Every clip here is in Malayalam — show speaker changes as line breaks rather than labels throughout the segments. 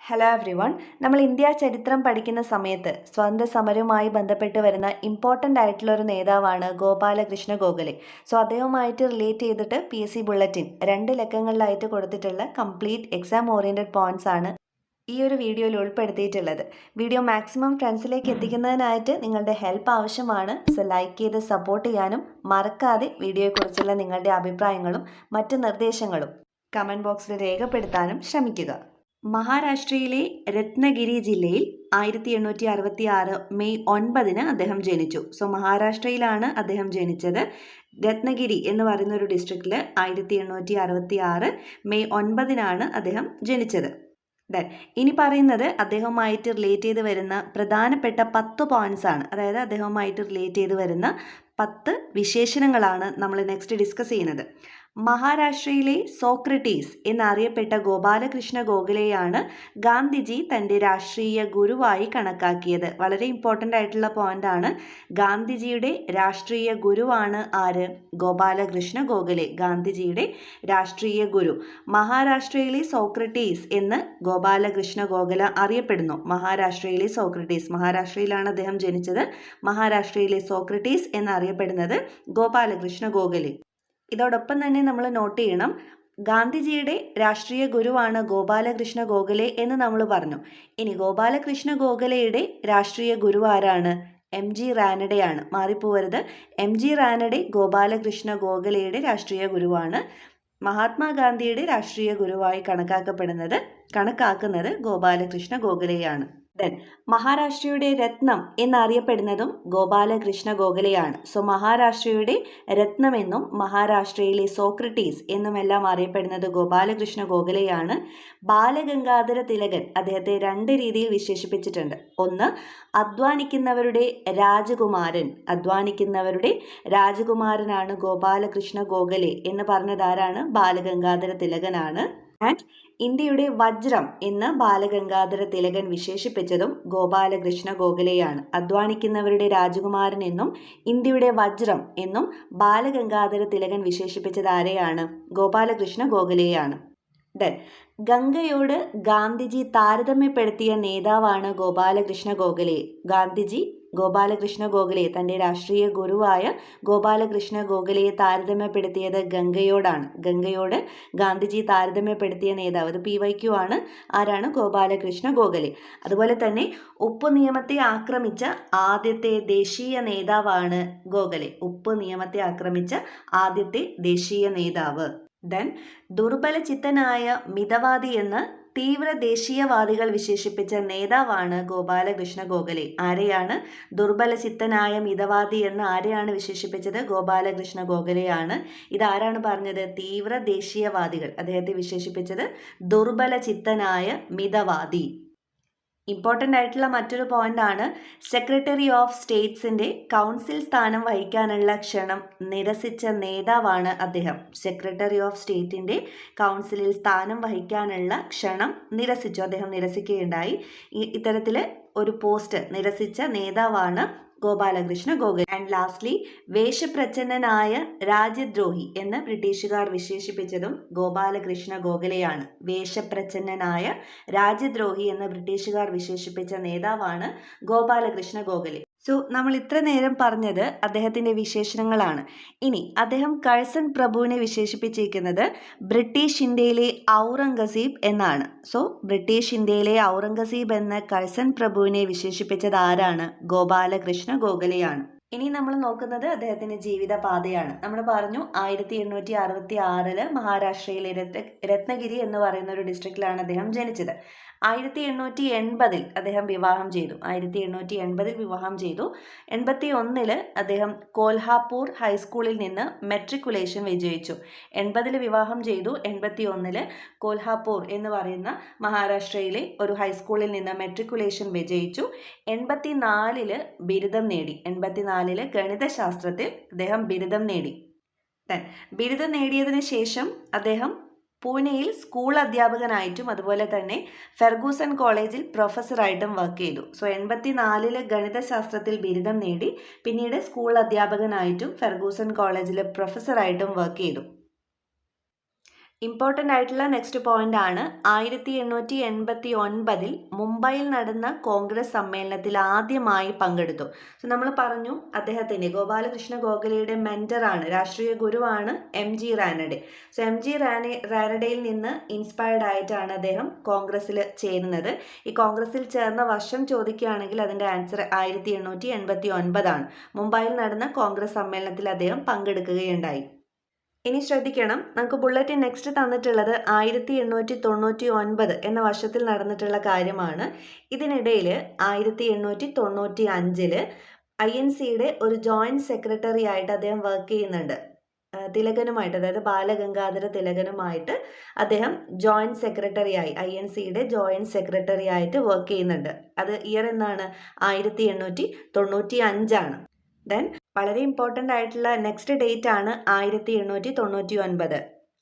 Hello every one. നമ്മൾ ഇന്ത്യ ചരിത്രം പഠിക്കുന്ന സമയത്ത് സ്വാതന്ത്ര്യ സമരവുമായി ബന്ധപ്പെട്ട് വരുന്ന ഇമ്പോർട്ടൻ്റ് ആയിട്ടുള്ള ഒരു നേതാവാണ് ഗോപാലകൃഷ്ണ ഗോഖലെ. അദ്ദേഹവുമായിട്ട് റിലേറ്റ് ചെയ്തിട്ട് PSC ബുള്ളറ്റിൻ 2 ലക്കങ്ങളിലായിട്ട് കൊടുത്തിട്ടുള്ള കംപ്ലീറ്റ് എക്സാം ഓറിയൻറ്റഡ് പോയിന്റ്സ് ആണ് ഈ ഒരു വീഡിയോയിൽ ഉൾപ്പെടുത്തിയിട്ടുള്ളത്. വീഡിയോ മാക്സിമം ഫ്രണ്ട്സിലേക്ക് എത്തിക്കുന്നതിനായിട്ട് നിങ്ങളുടെ ഹെൽപ്പ് ആവശ്യമാണ്. സോ ലൈക്ക് ചെയ്ത് സപ്പോർട്ട് ചെയ്യാനും മറക്കാതെ വീഡിയോയെക്കുറിച്ചുള്ള നിങ്ങളുടെ അഭിപ്രായങ്ങളും മറ്റ് നിർദ്ദേശങ്ങളും കമൻറ്റ് ബോക്സിൽ രേഖപ്പെടുത്താനും ശ്രമിക്കുക. മഹാരാഷ്ട്രയിലെ രത്നഗിരി ജില്ലയിൽ 1866 മെയ് 9 അദ്ദേഹം ജനിച്ചു. സോ മഹാരാഷ്ട്രയിലാണ് അദ്ദേഹം ജനിച്ചത്. രത്നഗിരി എന്ന് പറയുന്ന ഒരു ഡിസ്ട്രിക്റ്റിൽ 1866 മെയ് 9 അദ്ദേഹം ജനിച്ചത്. ഇനി പറയുന്നത് അദ്ദേഹവുമായിട്ട് റിലേറ്റ് ചെയ്ത് വരുന്ന പ്രധാനപ്പെട്ട 10 പോയിന്റ്സ് ആണ്. അതായത് അദ്ദേഹവുമായിട്ട് റിലേറ്റ് ചെയ്ത് വരുന്ന 10 വിശേഷണങ്ങളാണ് നമ്മൾ നെക്സ്റ്റ് ഡിസ്കസ് ചെയ്യുന്നത്. മഹാരാഷ്ട്രയിലെ സോക്രട്ടീസ് എന്നറിയപ്പെട്ട ഗോപാലകൃഷ്ണ ഗോഖലെയാണ് ഗാന്ധിജി തൻ്റെ രാഷ്ട്രീയ ഗുരുവായി കണക്കാക്കിയത്. വളരെ ഇമ്പോർട്ടൻ്റ് ആയിട്ടുള്ള പോയിന്റ് ആണ്. ഗാന്ധിജിയുടെ രാഷ്ട്രീയ ഗുരുവാണ് ആര്? ഗോപാലകൃഷ്ണ ഗോഖലെ, ഗാന്ധിജിയുടെ രാഷ്ട്രീയ ഗുരു. മഹാരാഷ്ട്രയിലെ സോക്രട്ടീസ് എന്ന് ഗോപാലകൃഷ്ണ ഗോഖലെ അറിയപ്പെടുന്നു. മഹാരാഷ്ട്രയിലെ സോക്രട്ടീസ്, മഹാരാഷ്ട്രയിലാണ് അദ്ദേഹം ജനിച്ചത്. മഹാരാഷ്ട്രയിലെ സോക്രട്ടീസ് എന്നറിയപ്പെടുന്നത് ഗോപാലകൃഷ്ണ ഗോഖലെ. ഇതോടൊപ്പം തന്നെ നമ്മൾ നോട്ട് ചെയ്യണം, ഗാന്ധിജിയുടെ രാഷ്ട്രീയ ഗുരുവാണ് ഗോപാലകൃഷ്ണ ഗോഖലെ എന്ന് നമ്മൾ പറഞ്ഞു. ഇനി ഗോപാലകൃഷ്ണ ഗോഖലെയുടെ രാഷ്ട്രീയ ഗുരു ആരാണ്? MG റാനഡെയാണ്. മാറിപ്പോവരുത്. MG റാനഡെ ഗോപാലകൃഷ്ണ ഗോഖലെയുടെ രാഷ്ട്രീയ ഗുരുവാണ്. മഹാത്മാഗാന്ധിയുടെ രാഷ്ട്രീയ ഗുരുവായി കണക്കാക്കുന്നത് ഗോപാലകൃഷ്ണ ഗോഖലെയാണ്. മഹാരാഷ്ട്രയുടെ രത്നം എന്നറിയപ്പെടുന്നതും ഗോപാലകൃഷ്ണ ഗോഖലെയാണ്. സോ മഹാരാഷ്ട്രയുടെ രത്നം എന്നും മഹാരാഷ്ട്രയിലെ സോക്രട്ടീസ് എന്നുമെല്ലാം അറിയപ്പെടുന്നത് ഗോപാലകൃഷ്ണ ഗോഖലെയാണ്. ബാലഗംഗാധര തിലകൻ അദ്ദേഹത്തെ 2 രീതിയിൽ വിശേഷിപ്പിച്ചിട്ടുണ്ട്. ഒന്ന്, അധ്വാനിക്കുന്നവരുടെ രാജകുമാരനാണ് ഗോപാലകൃഷ്ണ ഗോഖലെ എന്ന് പറഞ്ഞതാരാണ്? ബാലഗംഗാധര തിലകനാണ്. ആൻഡ് ഇന്ത്യയുടെ വജ്രം എന്ന് ബാലഗംഗാധര തിലകൻ വിശേഷിപ്പിച്ചതും ഗോപാലകൃഷ്ണ ഗോഖലെയാണ്. അധ്വാനിക്കുന്നവരുടെ രാജകുമാരൻ എന്നും ഇന്ത്യയുടെ വജ്രം എന്നും ബാലഗംഗാധര തിലകൻ വിശേഷിപ്പിച്ചത് ആരെയാണ്? ഗോപാലകൃഷ്ണ ഗോഖലെയാണ്. ഗംഗയോട് ഗാന്ധിജി താരതമ്യപ്പെടുത്തിയ നേതാവാണ് ഗോപാലകൃഷ്ണ ഗോഖലെ. ഗോപാലകൃഷ്ണ ഗോഖലെ തൻ്റെ രാഷ്ട്രീയ ഗുരുവായ ഗോപാലകൃഷ്ണ ഗോഖലെയെ താരതമ്യപ്പെടുത്തിയത് ഗംഗയോടാണ്. ഗംഗയോട് ഗാന്ധിജി താരതമ്യപ്പെടുത്തിയ നേതാവ്, ഇത് PYQ ആണ്. ആരാണ്? ഗോപാലകൃഷ്ണ ഗോഖലെ. അതുപോലെ തന്നെ ഉപ്പ് നിയമത്തെ ആക്രമിച്ച ആദ്യത്തെ ദേശീയ നേതാവാണ് ഗോഖലെ. ഉപ്പ് നിയമത്തെ ആക്രമിച്ച ആദ്യത്തെ ദേശീയ നേതാവ്. ദുർബലചിത്തനായ മിതവാദി എന്ന് തീവ്ര ദേശീയവാദികൾ വിശേഷിപ്പിച്ച നേതാവാണ് ഗോപാലകൃഷ്ണ ഗോഖലെ. ആരെയാണ്? ദുർബലചിത്തനായ മിതവാദി എന്ന് ആരെയാണ് വിശേഷിപ്പിച്ചത്? ഗോപാലകൃഷ്ണ ഗോഖലെയാണ്. ഇതാരാണ് പറഞ്ഞത്? തീവ്ര ദേശീയവാദികൾ അദ്ദേഹത്തെ വിശേഷിപ്പിച്ചത് ദുർബലചിത്തനായ മിതവാദി. ഇമ്പോർട്ടൻ്റ് ആയിട്ടുള്ള മറ്റൊരു പോയിന്റ് ആണ്, സെക്രട്ടറി ഓഫ് സ്റ്റേറ്റ്സിൻ്റെ കൗൺസിൽ സ്ഥാനം വഹിക്കാനുള്ള ക്ഷണം നിരസിച്ച നേതാവാണ് അദ്ദേഹം. സെക്രട്ടറി ഓഫ് സ്റ്റേറ്റിൻ്റെ കൗൺസിലിൽ സ്ഥാനം വഹിക്കാനുള്ള ക്ഷണം അദ്ദേഹം നിരസിക്കുകയുണ്ടായി. ഇത്തരത്തിൽ ഒരു പോസ്റ്റ് നിരസിച്ച നേതാവാണ് ഗോപാലകൃഷ്ണ ഗോഖലെ. ആൻഡ് ലാസ്റ്റ്ലി, വേഷപ്രച്ഛന്നനായ രാജ്യദ്രോഹി എന്ന് ബ്രിട്ടീഷുകാർ വിശേഷിപ്പിച്ചതും ഗോപാലകൃഷ്ണ ഗോഖലെയാണ്. വേഷപ്രച്ഛന്നനായ രാജ്യദ്രോഹി എന്ന് ബ്രിട്ടീഷുകാർ വിശേഷിപ്പിച്ച നേതാവാണ് ഗോപാലകൃഷ്ണ ഗോഖലെ. സോ നമ്മൾ ഇത്ര നേരം പറഞ്ഞത് അദ്ദേഹത്തിൻ്റെ വിശേഷണങ്ങളാണ്. ഇനി അദ്ദേഹം കഴ്സൺ പ്രഭുവിനെ വിശേഷിപ്പിച്ചിരിക്കുന്നത് ബ്രിട്ടീഷ് ഇന്ത്യയിലെ ഔറംഗസീബ് എന്നാണ്. സോ ബ്രിട്ടീഷ് ഇന്ത്യയിലെ ഔറംഗസീബ് എന്ന കഴ്സൺ പ്രഭുവിനെ വിശേഷിപ്പിച്ചത് ആരാണ്? ഗോപാലകൃഷ്ണ ഗോഖലെയാണ്. ഇനി നമ്മൾ നോക്കുന്നത് അദ്ദേഹത്തിൻ്റെ ജീവിതപാതയാണ്. നമ്മൾ പറഞ്ഞു 1866 മഹാരാഷ്ട്രയിലെ രത്നഗിരി എന്ന് പറയുന്ന ഒരു ഡിസ്ട്രിക്റ്റിലാണ് അദ്ദേഹം ജനിച്ചത്. 1880 അദ്ദേഹം വിവാഹം ചെയ്തു. 81 അദ്ദേഹം കോൽഹാപൂർ ഹൈസ്കൂളിൽ നിന്ന് മെട്രിക്കുലേഷൻ വിജയിച്ചു. 80 വിവാഹം ചെയ്തു. 81 കോൽഹാപൂർ എന്ന് പറയുന്ന മഹാരാഷ്ട്രയിലെ ഒരു ഹൈസ്കൂളിൽ നിന്ന് മെട്രിക്കുലേഷൻ വിജയിച്ചു. 84 ബിരുദം നേടി. 84 ഗണിതശാസ്ത്രത്തിൽ അദ്ദേഹം ബിരുദം നേടി. ബിരുദം നേടിയതിനു ശേഷം അദ്ദേഹം പൂനെയിൽ സ്കൂൾ അധ്യാപകനായിട്ടും അതുപോലെ തന്നെ ഫെർഗൂസൺ കോളേജിൽ പ്രൊഫസറായിട്ടും വർക്ക് ചെയ്തു. സോ 84 ഗണിതശാസ്ത്രത്തിൽ ബിരുദം നേടി. പിന്നീട് സ്കൂൾ അധ്യാപകനായിട്ടും ഫെർഗൂസൺ കോളേജിൽ പ്രൊഫസറായിട്ടും വർക്ക് ചെയ്തു. ഇമ്പോർട്ടൻ്റ് ആയിട്ടുള്ള നെക്സ്റ്റ് പോയിന്റ് ആണ് 1889 മുംബൈയിൽ നടന്ന കോൺഗ്രസ് സമ്മേളനത്തിൽ ആദ്യമായി പങ്കെടുത്തു. സോ നമ്മൾ പറഞ്ഞു അദ്ദേഹത്തിൻ്റെ ഗോപാലകൃഷ്ണ ഗോഖലെയുടെ മെൻറ്ററാണ്, രാഷ്ട്രീയ ഗുരുവാണ് MG റാനഡെ. സോ MG റാനഡെയിൽ നിന്ന് ഇൻസ്പയർഡ് ആയിട്ടാണ് അദ്ദേഹം കോൺഗ്രസ്സിൽ ചേരുന്നത്. ഈ കോൺഗ്രസ്സിൽ ചേർന്ന വർഷം ചോദിക്കുകയാണെങ്കിൽ അതിൻ്റെ ആൻസർ 1889 ആണ്. മുംബൈയിൽ നടന്ന കോൺഗ്രസ് സമ്മേളനത്തിൽ അദ്ദേഹം പങ്കെടുക്കുകയുണ്ടായി. ഇനി ശ്രദ്ധിക്കണം, നമുക്ക് ബുള്ളറ്റിൻ നെക്സ്റ്റ് തന്നിട്ടുള്ളത് 1899 എന്ന വർഷത്തിൽ നടന്നിട്ടുള്ള കാര്യമാണ്. ഇതിനിടയിൽ 1895 INCയുടെ ഒരു ജോയിൻറ്റ് സെക്രട്ടറി ആയിട്ട് അദ്ദേഹം വർക്ക് ചെയ്യുന്നുണ്ട്. തിലകനുമായിട്ട്, അതായത് ബാലഗംഗാധര തിലകനുമായിട്ട് അദ്ദേഹം ജോയിൻറ്റ് സെക്രട്ടറി ആയി, INCയുടെ ജോയിൻറ്റ് സെക്രട്ടറി ആയിട്ട് വർക്ക് ചെയ്യുന്നുണ്ട്. അത് ഇയർ എന്നാണ് 1895 ദെൻ വളരെ ഇമ്പോർട്ടൻ്റ് ആയിട്ടുള്ള നെക്സ്റ്റ് ഡേറ്റ് ആണ് 1899.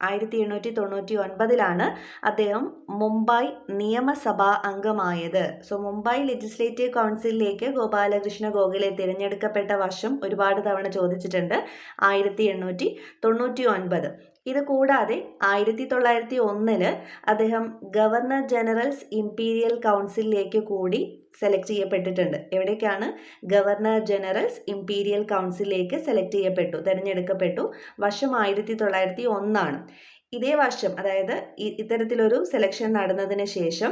1899 അദ്ദേഹം മുംബൈ നിയമസഭാ അംഗമായത്. സോ മുംബൈ ലെജിസ്ലേറ്റീവ് കൗൺസിലിലേക്ക് ഗോപാലകൃഷ്ണ ഗോഖലെ തിരഞ്ഞെടുക്കപ്പെട്ട വർഷം ഒരുപാട് തവണ ചോദിച്ചിട്ടുണ്ട്, 1899. ഇത് കൂടാതെ 1901 അദ്ദേഹം ഗവർണർ ജനറൽസ് ഇംപീരിയൽ കൗൺസിലിലേക്ക് കൂടി സെലക്ട് ചെയ്യപ്പെട്ടിട്ടുണ്ട്. എവിടേക്കാണ്? ഗവർണർ ജനറൽസ് ഇംപീരിയൽ കൗൺസിലിലേക്ക് സെലക്ട് ചെയ്യപ്പെട്ടു, തിരഞ്ഞെടുക്കപ്പെട്ടു. വർഷം 1901 ഇതേ വർഷം, അതായത് ഇത്തരത്തിലൊരു സെലക്ഷൻ നടന്നതിന് ശേഷം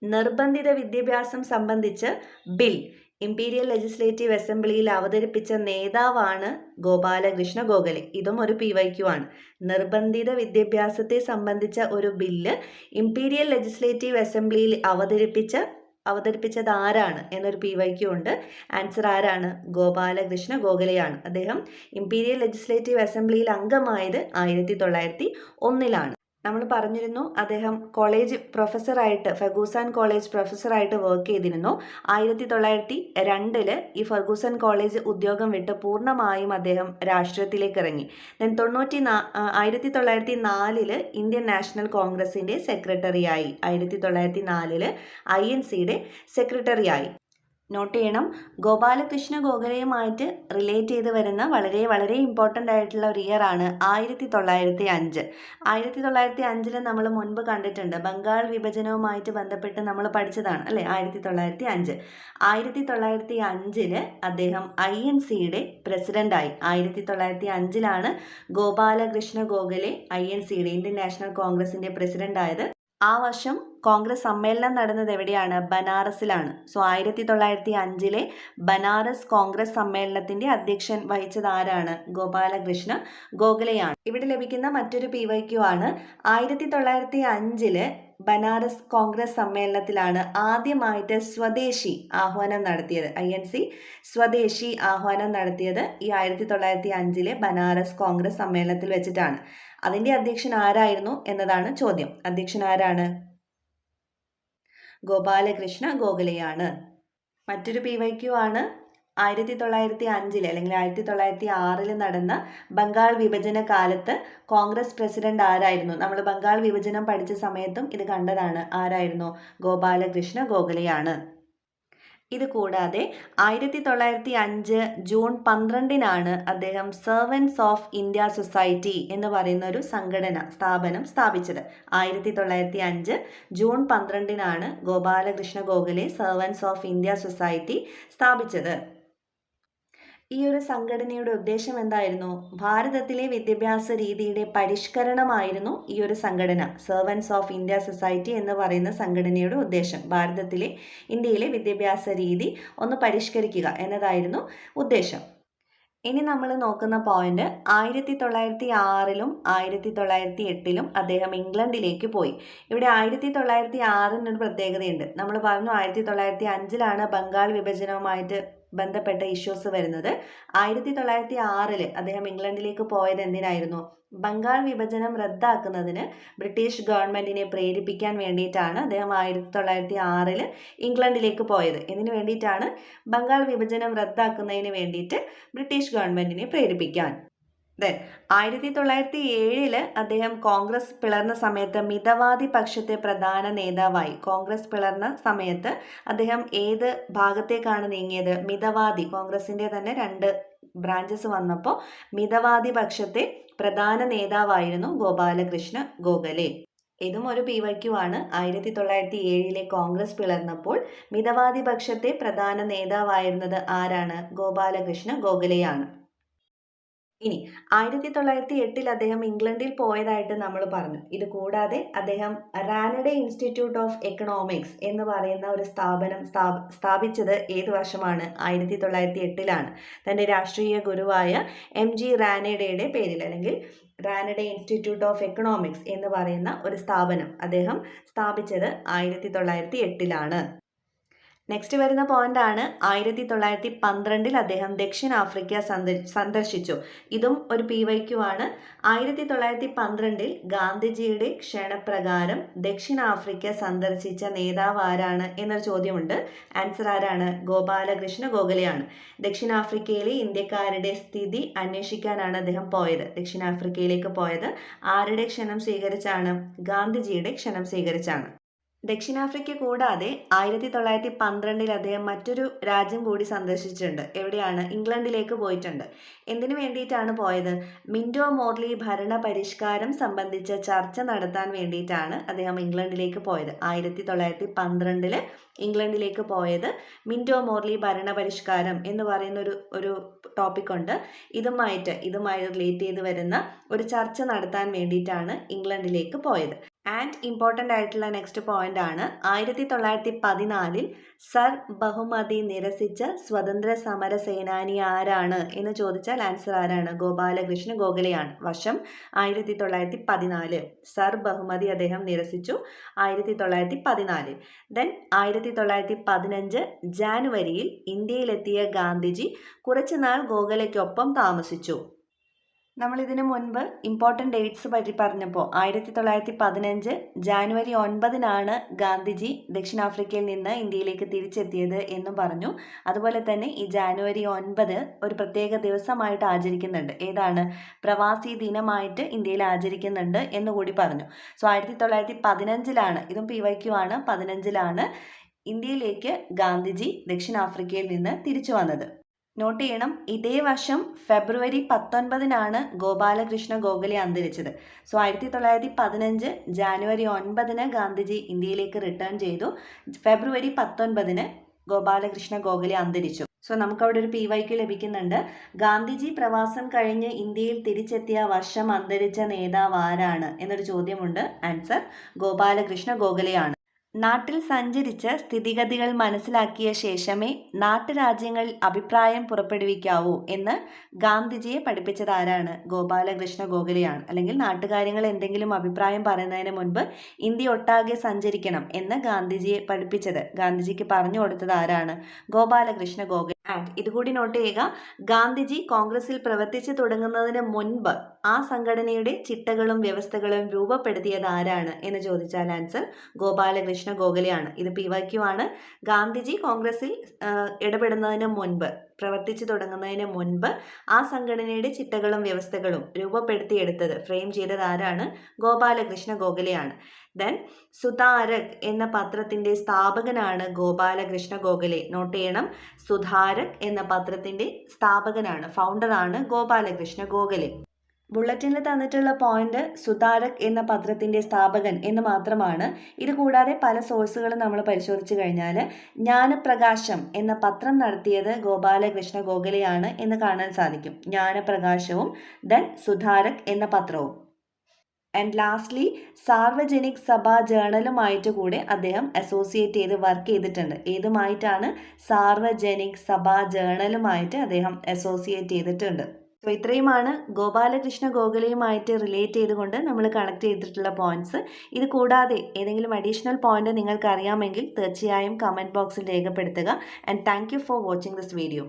നിർബന്ധിത വിദ്യാഭ്യാസം സംബന്ധിച്ച് ബിൽ ഇംപീരിയൽ ലെജിസ്ലേറ്റീവ് അസംബ്ലിയിൽ അവതരിപ്പിച്ച നേതാവാണ് ഗോപാലകൃഷ്ണ ഗോഖലെ. ഇതും ഒരു PYQ ആണ്. നിർബന്ധിത വിദ്യാഭ്യാസത്തെ സംബന്ധിച്ച ഒരു ബില്ല് ഇംപീരിയൽ ലെജിസ്ലേറ്റീവ് അസംബ്ലിയിൽ അവതരിപ്പിച്ചത് ആരാണ് എന്നൊരു PYQ ഉണ്ട്. ആൻസർ ആരാണ്? ഗോപാലകൃഷ്ണ ഗോഖലെയാണ്. അദ്ദേഹം ഇംപീരിയൽ ലെജിസ്ലേറ്റീവ് അസംബ്ലിയിൽ അംഗമായത് 1901 നമ്മൾ പറഞ്ഞിരുന്നു അദ്ദേഹം കോളേജ് പ്രൊഫസറായിട്ട്, ഫെർഗൂസൺ കോളേജ് പ്രൊഫസറായിട്ട് വർക്ക് ചെയ്തിരുന്നു. 1902 ഈ ഫെർഗൂസൺ കോളേജ് ഉദ്യോഗം വിട്ട് പൂർണ്ണമായും അദ്ദേഹം രാഷ്ട്രീയത്തിലേക്ക് ഇറങ്ങി. ദെൻ 1904 ഇന്ത്യൻ നാഷണൽ കോൺഗ്രസിൻ്റെ സെക്രട്ടറിയായി. 1904 INCയുടെ സെക്രട്ടറിയായി. നോട്ട് ചെയ്യണം, ഗോപാലകൃഷ്ണ ഗോഖലെയുമായിട്ട് റിലേറ്റ് ചെയ്ത് വരുന്ന വളരെ വളരെ ഇമ്പോർട്ടൻ്റ് ആയിട്ടുള്ള ഒരു ഇയർ ആണ് 1905. 1905 നമ്മൾ മുൻപ് കണ്ടിട്ടുണ്ട്, ബംഗാൾ വിഭജനവുമായിട്ട് ബന്ധപ്പെട്ട് നമ്മൾ പഠിച്ചതാണ് അല്ലേ? 1905 1905 അദ്ദേഹം INCയുടെ പ്രസിഡൻ്റായി. 1905 ഗോപാലകൃഷ്ണ ഗോഖലെ INCയുടെ, ഇന്ത്യൻ നാഷണൽ കോൺഗ്രസിൻ്റെ പ്രസിഡൻ്റായത്. ആ വർഷം കോൺഗ്രസ് സമ്മേളനം നടന്നത് എവിടെയാണ്? ബനാറസിലാണ്. സോ 1905 ബനാറസ് കോൺഗ്രസ് സമ്മേളനത്തിന്റെ അധ്യക്ഷൻ വഹിച്ചത് ആരാണ്? ഗോപാലകൃഷ്ണ ഗോഖലെയാണ്. ഇവിടെ ലഭിക്കുന്ന മറ്റൊരു PYQ ആണ് 1905 ബനാറസ് കോൺഗ്രസ് സമ്മേളനത്തിലാണ് ആദ്യമായിട്ട് സ്വദേശി ആഹ്വാനം നടത്തിയത്. INC സ്വദേശി ആഹ്വാനം നടത്തിയത് ഈ 1905 ബനാറസ് കോൺഗ്രസ് സമ്മേളനത്തിൽ വെച്ചിട്ടാണ്. അതിൻ്റെ അധ്യക്ഷൻ ആരായിരുന്നു എന്നതാണ് ചോദ്യം. അധ്യക്ഷൻ ആരാണ്? ഗോപാലകൃഷ്ണ ഗോഖലെയാണ്. മറ്റൊരു PYQ ആണ് 1905 അല്ലെങ്കിൽ 1906 നടന്ന ബംഗാൾ വിഭജന കാലത്ത് കോൺഗ്രസ് പ്രസിഡന്റ് ആരായിരുന്നു? നമ്മൾ ബംഗാൾ വിഭജനം പഠിച്ച സമയത്തും ഇത് കണ്ടതാണ്. ആരായിരുന്നു? ഗോപാലകൃഷ്ണ ഗോഖലെയാണ്. ഇത് കൂടാതെ 1905 ജൂൺ 12 അദ്ദേഹം സെർവൻസ് ഓഫ് ഇന്ത്യ സൊസൈറ്റി എന്ന് പറയുന്ന ഒരു സ്ഥാപനം സ്ഥാപിച്ചത്. 1905 June 12 Gopalakrishna Gokhale servants of India society സ്ഥാപിച്ചത്. ഈ ഒരു സംഘടനയുടെ ഉദ്ദേശം എന്തായിരുന്നു? ഭാരതത്തിലെ വിദ്യാഭ്യാസ രീതിയുടെ പരിഷ്കരണമായിരുന്നു ഈ ഒരു സംഘടന, സെർവൻസ് ഓഫ് ഇന്ത്യ സൊസൈറ്റി എന്ന് പറയുന്ന സംഘടനയുടെ ഉദ്ദേശം. ഇന്ത്യയിലെ വിദ്യാഭ്യാസ രീതി ഒന്ന് പരിഷ്കരിക്കുക എന്നതായിരുന്നു ഉദ്ദേശം. ഇനി നമ്മൾ നോക്കുന്ന പോയിന്റ് 1906 1908 അദ്ദേഹം ഇംഗ്ലണ്ടിലേക്ക് പോയി. ഇവിടെ 1906 ഒരു പ്രത്യേകതയുണ്ട്. നമ്മൾ പറഞ്ഞു 1905 ബംഗാൾ വിഭജനവുമായിട്ട് ബന്ധപ്പെട്ട ഇഷ്യൂസ് വരുന്നത്. 1906 അദ്ദേഹം ഇംഗ്ലണ്ടിലേക്ക് പോയത് എന്തിനായിരുന്നു? ബംഗാൾ വിഭജനം റദ്ദാക്കുന്നതിന് ബ്രിട്ടീഷ് ഗവൺമെന്റിനെ പ്രേരിപ്പിക്കാൻ വേണ്ടിയിട്ടാണ് അദ്ദേഹം 1906 ഇംഗ്ലണ്ടിലേക്ക് പോയത്. ഇതിനു വേണ്ടിയിട്ടാണ് ബംഗാൾ വിഭജനം റദ്ദാക്കുന്നതിന് വേണ്ടിയിട്ട് ബ്രിട്ടീഷ് ഗവൺമെന്റിനെ പ്രേരിപ്പിക്കാൻ. 1907 അദ്ദേഹം കോൺഗ്രസ് പിളർന്ന സമയത്ത് മിതവാദി പക്ഷത്തെ പ്രധാന നേതാവായി. കോൺഗ്രസ് പിളർന്ന സമയത്ത് അദ്ദേഹം ഏത് ഭാഗത്തേക്കാണ് നീങ്ങിയത്? മിതവാദി, കോൺഗ്രസിന്റെ തന്നെ രണ്ട് ബ്രാഞ്ചസ് വന്നപ്പോൾ മിതവാദി പക്ഷത്തെ പ്രധാന നേതാവായിരുന്നു ഗോപാലകൃഷ്ണ ഗോഖലെ. ഇതും ഒരു PYQ ആണ്. 1907 കോൺഗ്രസ് പിളർന്നപ്പോൾ മിതവാദി പക്ഷത്തെ പ്രധാന നേതാവായിരുന്നത് ആരാണ്? ഗോപാലകൃഷ്ണ ഗോഖലെയാണ്. ഇനി 1908 അദ്ദേഹം ഇംഗ്ലണ്ടിൽ പോയതായിട്ട് നമ്മൾ പറഞ്ഞു. ഇത് കൂടാതെ അദ്ദേഹം റാനഡെ ഇൻസ്റ്റിറ്റ്യൂട്ട് ഓഫ് എക്കണോമിക്സ് എന്ന് പറയുന്ന ഒരു സ്ഥാപനം സ്ഥാപിച്ചത് ഏത് വർഷമാണ്? 1908 തൻ്റെ രാഷ്ട്രീയ ഗുരുവായ MG റാനഡെയുടെ പേരിൽ, അല്ലെങ്കിൽ റാനഡെ ഇൻസ്റ്റിറ്റ്യൂട്ട് ഓഫ് എക്കണോമിക്സ് എന്ന് പറയുന്ന ഒരു സ്ഥാപനം അദ്ദേഹം സ്ഥാപിച്ചത് 1908. നെക്സ്റ്റ് വരുന്ന പോയിന്റ് ആണ് 1912 അദ്ദേഹം ദക്ഷിണാഫ്രിക്ക സന്ദർശിച്ചു. ഇതും ഒരു PYQ ആണ്. 1912 ഗാന്ധിജിയുടെ ക്ഷണപ്രകാരം ദക്ഷിണാഫ്രിക്ക സന്ദർശിച്ച നേതാവ് ആരാണ് എന്നൊരു ചോദ്യമുണ്ട്. ആൻസർ ആരാണ്? ഗോപാലകൃഷ്ണ ഗോഖലെയാണ്. ദക്ഷിണാഫ്രിക്കയിലെ ഇന്ത്യക്കാരുടെ സ്ഥിതി അന്വേഷിക്കാനാണ് അദ്ദേഹം പോയത്. ദക്ഷിണാഫ്രിക്കയിലേക്ക് പോയത് ആരുടെ ക്ഷണം സ്വീകരിച്ചാണ്? ഗാന്ധിജിയുടെ ക്ഷണം സ്വീകരിച്ചാണ്. ദക്ഷിണാഫ്രിക്ക കൂടാതെ 1912 അദ്ദേഹം മറ്റൊരു രാജ്യം കൂടി സന്ദർശിച്ചിട്ടുണ്ട്. എവിടെയാണ്? ഇംഗ്ലണ്ടിലേക്ക് പോയിട്ടുണ്ട്. എന്തിനു വേണ്ടിയിട്ടാണ് പോയത്? മിന്റോ മോർലി ഭരണ പരിഷ്കാരം സംബന്ധിച്ച ചർച്ച നടത്താൻ വേണ്ടിയിട്ടാണ് അദ്ദേഹം ഇംഗ്ലണ്ടിലേക്ക് പോയത്. 1912 ഇംഗ്ലണ്ടിലേക്ക് പോയത് മിന്റോ മോർലി ഭരണ പരിഷ്കാരം എന്ന് പറയുന്ന ഒരു ടോപ്പിക് ഉണ്ട്. ഇതുമായി റിലേറ്റ് ചെയ്ത് വരുന്ന ഒരു ചർച്ച നടത്താൻ വേണ്ടിയിട്ടാണ് ഇംഗ്ലണ്ടിലേക്ക് പോയത്. ആൻഡ് ഇമ്പോർട്ടൻ്റ് ആയിട്ടുള്ള നെക്സ്റ്റ് പോയിന്റ് ആണ് 1914 സർ ബഹുമതി നിരസിച്ച സ്വതന്ത്ര സമര സേനാനി ആരാണ് എന്ന് ചോദിച്ചാൽ ആൻസർ ആരാണ്? ഗോപാലകൃഷ്ണ ഗോഖലെയാണ്. വർഷം 1914. സർ ബഹുമതി അദ്ദേഹം നിരസിച്ചു 1914. ദെൻ 1915 ജാനുവരിയിൽ ഇന്ത്യയിലെത്തിയ ഗാന്ധിജി കുറച്ചുനാൾ ഗോഖലെക്കൊപ്പം താമസിച്ചു. നമ്മൾ ഇതിനു മുൻപ് ഇമ്പോർട്ടൻ്റ് ഡേറ്റ്സ് പറ്റി പറഞ്ഞപ്പോൾ 1915 ജാനുവരി 9 ഗാന്ധിജി ദക്ഷിണാഫ്രിക്കയിൽ നിന്ന് ഇന്ത്യയിലേക്ക് തിരിച്ചെത്തിയത് എന്നും പറഞ്ഞു. അതുപോലെ തന്നെ ഈ ജാനുവരി 9 ഒരു പ്രത്യേക ദിവസമായിട്ട് ആചരിക്കുന്നുണ്ട്. ഏതാണ്? പ്രവാസി ദിനമായിട്ട് ഇന്ത്യയിൽ ആചരിക്കുന്നുണ്ട് എന്നുകൂടി പറഞ്ഞു. സോ 1915 ഇതും PYQ ആണ്. 15 ഇന്ത്യയിലേക്ക് ഗാന്ധിജി ദക്ഷിണാഫ്രിക്കയിൽ നിന്ന് തിരിച്ചു വന്നത്. നോട്ട് ചെയ്യണം, ഇതേ വർഷം ഫെബ്രുവരി 19 ഗോപാലകൃഷ്ണ ഗോഖലെ അന്തരിച്ചത്. സോ 1915 ജാനുവരി 9 ഗാന്ധിജി ഇന്ത്യയിലേക്ക് റിട്ടേൺ ചെയ്തു. ഫെബ്രുവരി 19 ഗോപാലകൃഷ്ണ ഗോഖലെ അന്തരിച്ചു. സോ നമുക്കവിടെ ഒരു PYQ ലഭിക്കുന്നുണ്ട്. ഗാന്ധിജി പ്രവാസം കഴിഞ്ഞ് ഇന്ത്യയിൽ തിരിച്ചെത്തിയ വർഷം അന്തരിച്ച നേതാവ് ആരാണ് എന്നൊരു ചോദ്യമുണ്ട്. ആൻസർ ഗോപാലകൃഷ്ണ ഗോഖലെയാണ്. നാട്ടിൽ സഞ്ചരിച്ച് സ്ഥിതിഗതികൾ മനസ്സിലാക്കിയ ശേഷമേ നാട്ടുരാജ്യങ്ങളിൽ അഭിപ്രായം പുറപ്പെടുവിക്കാവൂ എന്ന് ഗാന്ധിജിയെ പഠിപ്പിച്ചത് ആരാണ്? ഗോപാലകൃഷ്ണ ഗോഖലെയാണ്. അല്ലെങ്കിൽ നാട്ടുകാര്യങ്ങൾ എന്തെങ്കിലും അഭിപ്രായം പറയുന്നതിന് മുൻപ് ഇന്ത്യ ഒട്ടാകെ സഞ്ചരിക്കണം എന്ന് ഗാന്ധിജിയെ പഠിപ്പിച്ചത്, ഗാന്ധിജിക്ക് പറഞ്ഞു കൊടുത്തത് ആരാണ്? ഗോപാലകൃഷ്ണ ഗോഖലെ. ആൻഡ് ഇതുകൂടി നോട്ട് ചെയ്യുക, ഗാന്ധിജി കോൺഗ്രസിൽ പ്രവർത്തിച്ചു തുടങ്ങുന്നതിന് മുൻപ് ആ സംഘടനയുടെ ചിട്ടകളും വ്യവസ്ഥകളും രൂപപ്പെടുത്തിയത് ആരാണ് എന്ന് ചോദിച്ചാൽ ആൻസർ ഗോപാലകൃഷ്ണ ഗോഖലെയാണ്. ഇത് PYQ ആണ്. ഗാന്ധിജി കോൺഗ്രസിൽ ഇടപെടുന്നതിന് മുൻപ്, പ്രവർത്തിച്ചു തുടങ്ങുന്നതിന് മുൻപ് ആ സംഘടനയുടെ ചിട്ടകളും വ്യവസ്ഥകളും രൂപപ്പെടുത്തിയെടുത്തത്, ഫ്രെയിം ചെയ്തത് ആരാണ്? ഗോപാലകൃഷ്ണ ഗോഖലെയാണ്. ദെൻ സുധാരക് എന്ന പത്രത്തിന്റെ സ്ഥാപകനാണ് ഗോപാലകൃഷ്ണ ഗോഖലെ. നോട്ട് ചെയ്യണം, സുധാരക് എന്ന പത്രത്തിന്റെ സ്ഥാപകനാണ്, ഫൗണ്ടറാണ് ഗോപാലകൃഷ്ണ ഗോഖലെ. ബുള്ളറ്റിനിൽ തന്നിട്ടുള്ള പോയിന്റ് സുധാരക് എന്ന പത്രത്തിന്റെ സ്ഥാപകൻ എന്ന് മാത്രമാണ്. ഇത് കൂടാതെ പല സോഴ്സുകളും നമ്മൾ പരിശോധിച്ചു കഴിഞ്ഞാൽ ജ്ഞാനപ്രകാശം എന്ന പത്രം നടത്തിയത് ഗോപാലകൃഷ്ണ ഗോഖലെയാണ് എന്ന് കാണാൻ സാധിക്കും. ജ്ഞാനപ്രകാശവും ദെൻ സുധാരക് എന്ന പത്രവും. ആൻഡ് ലാസ്റ്റ്ലി സാർവജനിക് സഭാ ജേണലുമായിട്ട് കൂടെ അദ്ദേഹം അസോസിയേറ്റ് ചെയ്ത് വർക്ക് ചെയ്തിട്ടുണ്ട്. ഏതുമായിട്ടാണ്? സാർവജനിക് സഭാ ജേണലുമായിട്ട് അദ്ദേഹം അസോസിയേറ്റ് ചെയ്തിട്ടുണ്ട്. സോ ഇത്രയുമാണ് ഗോപാലകൃഷ്ണ ഗോഖലെയുമായിട്ട് റിലേറ്റ് ചെയ്തുകൊണ്ട് നമ്മൾ കണക്ട് ചെയ്തിട്ടുള്ള പോയിന്റ്സ്. ഇത് കൂടാതെ ഏതെങ്കിലും അഡീഷണൽ പോയിന്റ് നിങ്ങൾക്ക് അറിയാമെങ്കിൽ തീർച്ചയായും കമൻറ്റ് ബോക്സിൽ രേഖപ്പെടുത്തുക. And thank you for watching this video.